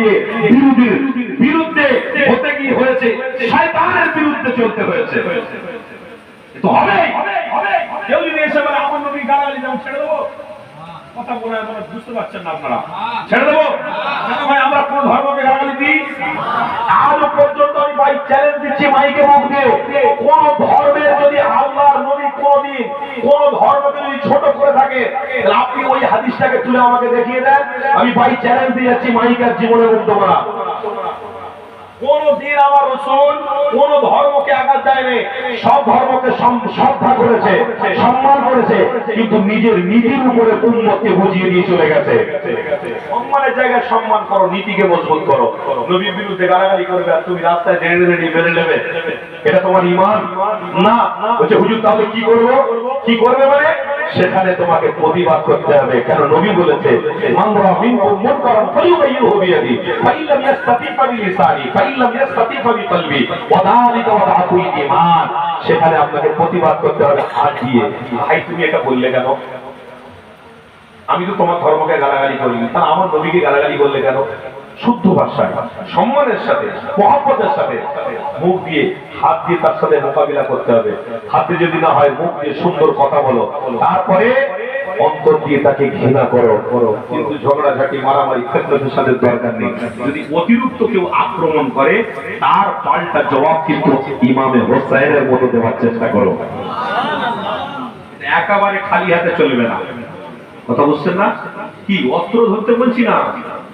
গিয়ে বিরোধীর বিরুদ্ধে হতে গিয়ে হয়েছে, শয়তানের বিরুদ্ধে চলতে হয়েছে। তো হবে কেউ যদি এসে বলে আমার নবী গালাগালি যেমন ছেড়ে দেবো, কথা বলে আপনারা বুঝতে পারছেন না, আপনারা ছেড়ে দেবো কেন ভাই? আমরা কোন ধর্মকে গালাগালি দিই? আজও পর্যন্ত আমি ভাই চ্যালেঞ্জ দিচ্ছি মাইকে মুখ দিয়ে, কোন ধর্মের যদি আল্লাহর নবী কোনদিন কোন ধর্মকে যদি ছোট করে থাকে, আপনি ওই হাদিসটাকে তুলে আমাকে দেখিয়ে দেন, আমি ভাই চ্যালেঞ্জ দিয়ে যাচ্ছি মাইকের জীবনে মুগ্ধ করা। কোনদিন আমার রাসূল কোন ধর্মকে আঘাত দেয়নি, সব ধর্মকে শ্রদ্ধা করেছে, সম্মান করেছে, কিন্তু নিজের নীতির উপরে উম্মতকে বুঝিয়ে দিয়ে চলে গেছে। সম্মানের জায়গায় সম্মান করো, নীতিকে মজবুত করো। নবীর বিরুদ্ধে গালাগালি করবে আর তুমি রাস্তায় দেড়ে বেড়ে নেবে, এটা তোমার ঈমান না। বলছে হুজুর তাহলে কি করবো? কি করবে মানে সেখানে তোমাকে প্রতিবাদ করতে হবে। কেন নবী বলেছে মান রাআ মিনকুম মুনকারান ফালিয়ুগাইয়িরহু বিয়াদিহি ফাইন লাম ইসতাতি বিলিসানি ফাইন লাম ইসতাতি বিকলবি ওয়া যালিকা ওয়াদাতুল ঈমান। সেখানে আপনাকে প্রতিবাদ করতে হবে হাত দিয়ে। ভাই তুমি এটা বললে কেন? আমি তো তোমার ধর্মকে গালাগালি করিনি, তা আমার নবীকে গালাগালি করলে কেন? শুদ্ধ ভাষায়, সম্মানের সাথে, মহব্বতের সাথে মুখ দিয়ে হাত দিয়ে তার সাথে মোকাবিলা করতে হবে। হাতে যদি না হয় মুখ দিয়ে সুন্দর কথা বলো, তারপরে অন্তর দিয়ে তাকে ঘৃণা করো। কিন্তু ঝগড়াঝাটি মারামারি ফিতনার সাথে দরকার নেই। যদি অতিরিক্ত কেউ আক্রমণ করে তার পাল্টা জবাব কিন্তু ইমামে হোসাইনের মতো দেওয়ার চেষ্টা করো। একেবারে খালি হাতে চলবে না, কথা বুঝছেন না? কি অস্ত্র ধরতে বলছি না,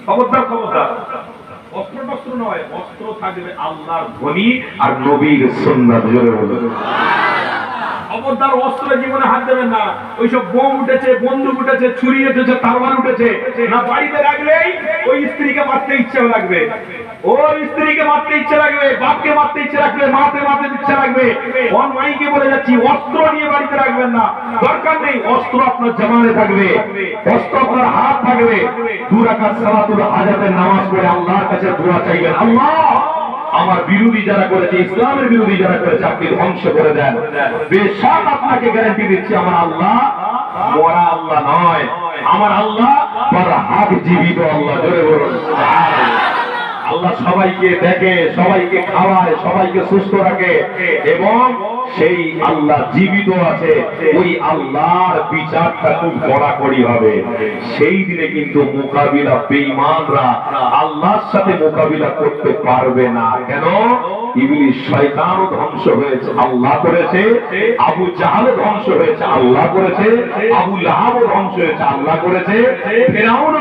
খবরদার খবরদার। অস্ত্র টস্ত্র নয়, অস্ত্র থাকবে আল্লাহর ধ্বনি আর নবীর সুন্নাত। জোরে বলুন খবরদার। অস্ত্র জীবনে হাত দেবেন না। ওইসব বোম উঠেছে, বন্দুক উঠেছে, ছুরি উঠেছে, তারওয়ার উঠেছে, না বাড়িতে রাখলেই ওই স্ত্রীকে মারতে ইচ্ছে লাগবে, ওর স্ত্রীকে মারতে ইচ্ছে লাগবে, বাপকে মারতে ইচ্ছে রাখবে, মারতে ইচ্ছে লাগবে। ওর মাইকে বলে যাচ্ছি অস্ত্র নিয়ে বাড়িতে রাখবেন না, দরকার নেই। অস্ত্র আপনার জামানে থাকবে, অস্ত্র আপনার হাত থাকবে। 2 রাকাত সালাতুল হাজাতের নামাজ পড়ে আল্লাহর কাছে দোয়া চাইবেন, আল্লাহ আমার বিরোধী যারা করেছে, ইসলামের বিরোধী যারা করেছে আপনি ধ্বংস করে দেন। বেশক আপনাকে গ্যারান্টি দিচ্ছি আমার আল্লাহ মরা আল্লাহ নয়, আমার আল্লাহ বড় হাত জীবিত আল্লাহ। জোরে বলুন আল্লাহ সবাইকে দেখে, সবাইকে খাওয়ায়, সবাইকে সুস্থ রাখে, এবং সেই আল্লাহ জীবিত আছে। ওই আল্লাহর বিচারটা খুব কড়াকড়ি হবে। সেই দিনে কিন্তু মোকাবিলা বেঈমানরা আল্লাহর সাথে মোকাবিলা করতে পারবে না। কেন? ইবলিস শয়তানও ধ্বংস হয়েছে, আল্লাহ করেছে। আবু জাহলও ধ্বংস হয়েছে, আল্লাহ করেছে। আবু লাহাবও ধ্বংস হয়েছে, আল্লাহ করেছে। ফিরআউনও